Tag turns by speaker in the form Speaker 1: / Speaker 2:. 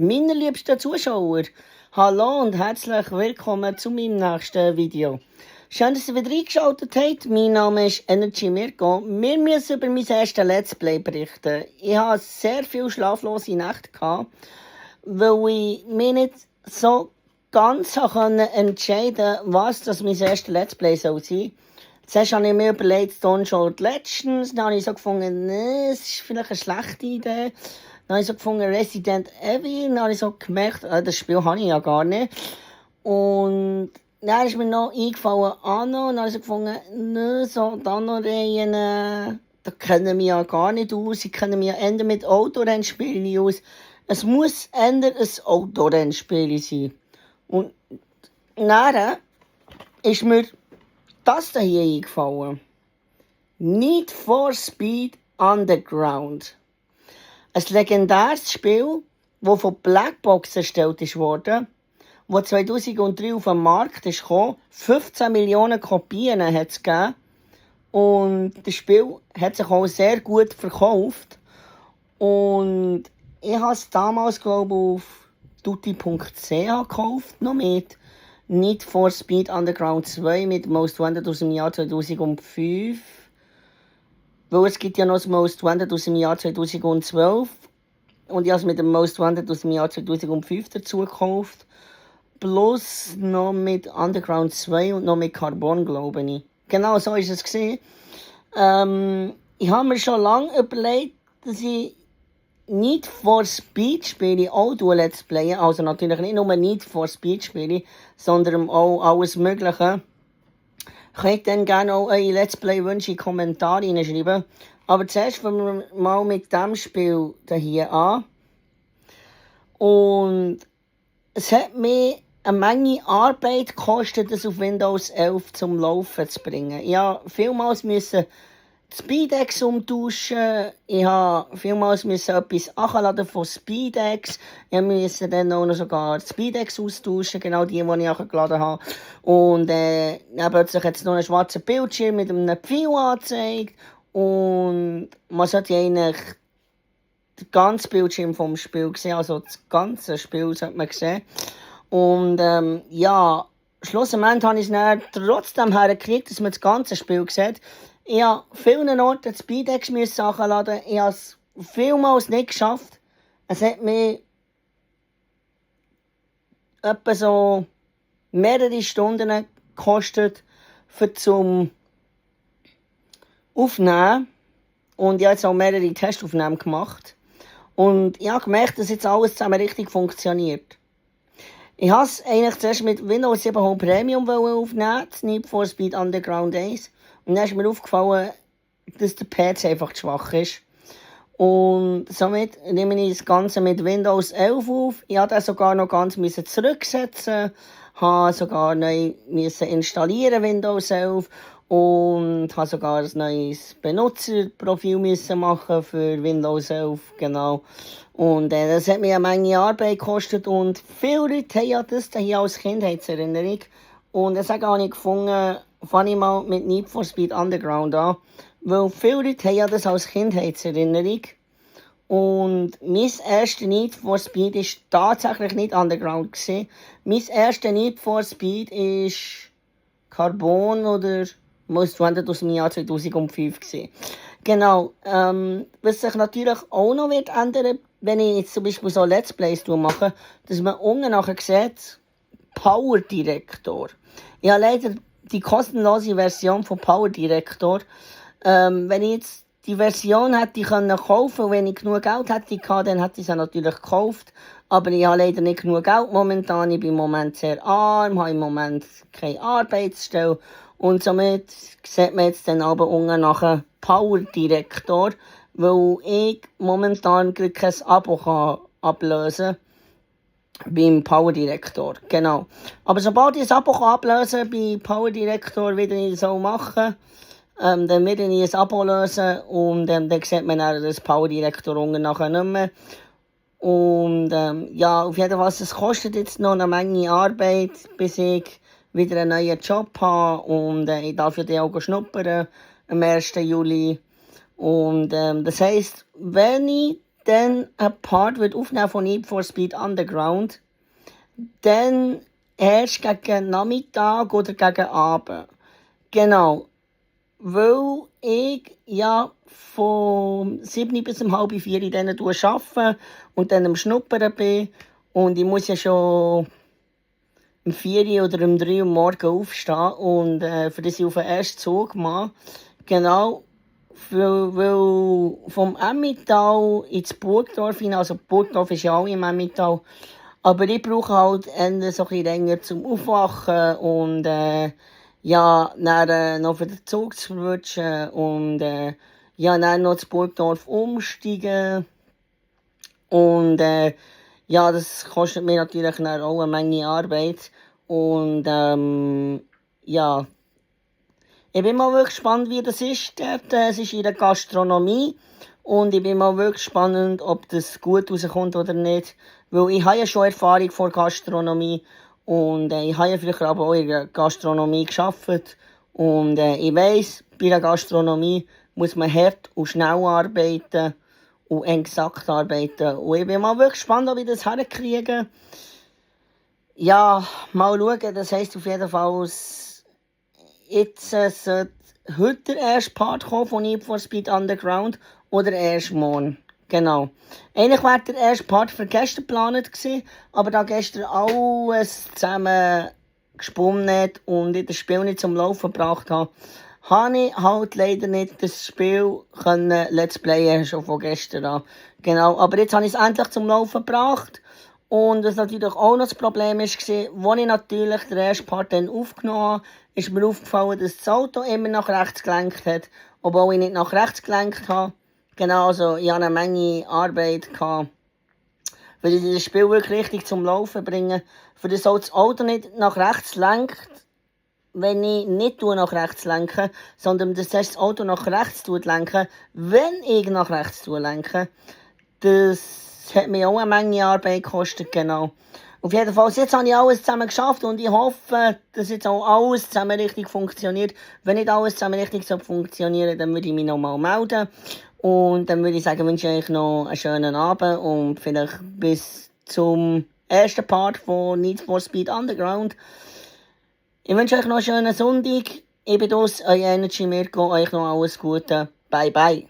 Speaker 1: Meine liebsten Zuschauer, hallo und herzlich willkommen zu meinem nächsten Video. Schön, dass ihr wieder eingeschaltet habt. Mein Name ist Energy Mirko. Wir müssen über mein erstes Let's Play berichten. Ich hatte sehr viele schlaflose Nächte, weil ich mich nicht so ganz entscheiden konnte, was das mein erstes Let's Play soll sein. Zuerst habe ich mir überlegt, Stone Cold Legends. Dann habe ich so gefunden, nee, es ist vielleicht eine schlechte Idee. Dann habe ich so gefunden, Resident Evil. Dann habe ich so gemerkt, das Spiel habe ich ja gar nicht. Und dann ist mir noch eingefallen, Anno. Und dann habe ich so gefunden, nee, so die Anno-Reihen, da kennen wir ja gar nicht aus. Ich kenne mich ja eher mit Autorennspielen aus. Es muss eher ein Autorennspiel sein. Und dann ist mir das hier eingefallen. Need for Speed Underground. Ein legendäres Spiel, das von Blackbox erstellt wurde, das 2003 auf den Markt ist gekommen. 15 Millionen Kopien hat es gegeben. Und das Spiel hat sich auch sehr gut verkauft. Und ich habe es damals, glaube ich, auf tutti.ch gekauft, noch mit Need for Speed Underground 2 mit Most Wanted aus dem Jahr 2005. Weil es gibt ja noch das Most Wanted aus dem Jahr 2012. Und ich habe es mit dem Most Wanted aus dem Jahr 2005 dazu gekauft. Plus noch mit Underground 2 und noch mit Carbon, glaube ich. Genau so war es. Ich habe mir schon lange überlegt, dass ich Need for Speed Spiele auch Let's Playen. Also natürlich nicht nur Need for Speed Spiele, sondern auch alles Mögliche. Könnt dann gerne auch eure Let's Play Wünsche in die Kommentare hineinschreiben. Aber zuerst fangen wir mal mit dem Spiel hier an. Und es hat mir eine Menge Arbeit gekostet, das auf Windows 11 zum Laufen zu bringen. Ich musste vielmals die Speedex umtauschen. Ich musste vielmals etwas nachladen von Speedex. Ich musste dann auch noch sogar die Speedex austauschen, genau die ich nachgeladen habe. Und dann plötzlich hat es noch einen schwarzen Bildschirm mit einem Pfeil angezeigt. Und man sollte eigentlich den ganzen Bildschirm vom Spiel sehen, also das ganze Spiel sollte man sehen. Und schlussendlich habe ich es dann trotzdem hergekriegt, dass man das ganze Spiel sieht. Ich musste vielen Orten die Speedex nachladen. Ich habe es vielmals nicht geschafft. Es hat mich etwa so mehrere Stunden gekostet, zum Aufnehmen. Und ich habe jetzt auch mehrere Testaufnahmen gemacht. Und ich habe gemerkt, dass jetzt alles zusammen richtig funktioniert. Ich habe es eigentlich zuerst mit Windows 7 Home Premium aufnehmen, das Need for Speed Underground 1. Und dann ist mir aufgefallen, dass der PC einfach zu schwach ist. Und somit nehme ich das Ganze mit Windows 11 auf. Ich musste das sogar noch ganz zurücksetzen, habe sogar neu installieren Windows 11 und habe sogar ein neues Benutzerprofil machen für Windows 11, genau. Und das hat mir eine Menge Arbeit gekostet und viele Leute haben das hier als Kindheitserinnerung. Und deswegen habe ich gefunden, fange ich mal mit Need for Speed Underground an. Weil viele Leute haben das als Kindheitserinnerung. Und mein erster Need for Speed war tatsächlich nicht Underground gewesen. Mein erster Need for Speed war Carbon oder Most Wanted aus dem Jahr 2005 gewesen. Genau. Was sich natürlich auch noch wird ändern, wenn ich jetzt zum Beispiel so Let's Plays mache, dass man unten nachher sieht, Power Director. Ich habe leider die kostenlose Version von Power Director. Wenn ich jetzt die Version hätte ich kaufen können, wenn ich genug Geld hätte gehabt, dann hätte ich sie natürlich gekauft. Aber ich habe leider nicht genug Geld momentan. Ich bin im Moment sehr arm, habe im Moment keine Arbeitsstelle. Und somit sieht man jetzt dann aber unten nachher Power Director, weil ich momentan kein Abo ablösen kann beim Power Director. Genau. Aber sobald ich das Abo ablösen kann, bei Power Director, werde ich so machen. Dann werde ich ein Abo lösen und dann sieht man dann das Power Director unten nachher nicht mehr. Und auf jeden Fall, es kostet jetzt noch eine Menge Arbeit, bis ich wieder einen neuen Job habe. Und ich darf ja dann auch schnuppern am 1. Juli. Und das heisst, wenn ich dann ein Part wird aufnehmen von Need for Speed Underground, dann erst gegen Nachmittag oder gegen Abend. Genau. Weil ich ja von 7 bis um halb 4 dann arbeite und dann am Schnuppern bin. Und ich muss ja schon um 4 oder um 3 Uhr morgens aufstehen und für das ich auf den ersten Zug mache. Genau. Weil vom Emmental ins Burgdorf hinein, also Burgdorf ist ja auch im Emmental, aber ich brauche halt so ein bisschen länger zum Aufwachen und ja, dann noch für den Zug zu verwutschen und ja, dann noch zu Burgdorf umsteigen und ja, das kostet mir natürlich dann auch eine Menge Arbeit und ja, ich bin mal wirklich gespannt, wie das ist dort. Es ist in der Gastronomie. Und ich bin mal wirklich gespannt, ob das gut rauskommt oder nicht. Weil ich habe ja schon Erfahrung vor Gastronomie. Und ich habe ja früher aber auch in der Gastronomie gearbeitet. Und ich weiss, bei der Gastronomie muss man hart und schnell arbeiten und exakt arbeiten. Und ich bin mal wirklich gespannt, ob ich das hinkriege. Ja, mal schauen. Das heisst auf jeden Fall, jetzt sollte heute der erste Part kommen von Need for Speed Underground oder erst morgen. Genau. Eigentlich wäre der erste Part für gestern geplant gewesen, aber da gestern alles zusammen gesponnen hat und ich das Spiel nicht zum Laufen gebracht habe, habe ich halt leider nicht das Spiel können Let's Playen schon von gestern an. Genau, aber jetzt habe ich es endlich zum Laufen gebracht. Und was natürlich auch noch das Problem war, als ich natürlich den ersten Part dann aufgenommen habe, ist mir aufgefallen, dass das Auto immer nach rechts gelenkt hat, obwohl ich nicht nach rechts gelenkt habe. Genau, also ich hatte eine Menge Arbeit gehabt, weil ich das Spiel wirklich richtig zum Laufen bringen, für das auch das Auto nicht nach rechts lenkt, wenn ich nicht nach rechts lenke, sondern dass das Auto nach rechts lenken, wenn ich nach rechts lenke. Das hat mir auch eine Menge Arbeit gekostet, genau. Auf jeden Fall, jetzt habe ich alles zusammen geschafft und ich hoffe, dass jetzt auch alles zusammen richtig funktioniert. Wenn nicht alles zusammen richtig funktionieren, dann würde ich mich nochmal melden. Und dann würde ich sagen, wünsche ich euch noch einen schönen Abend und vielleicht bis zum ersten Part von Need for Speed Underground. Ich wünsche euch noch einen schönen Sonntag. Ich bin aus, euer Energy Mirko, euch noch alles Gute. Bye bye.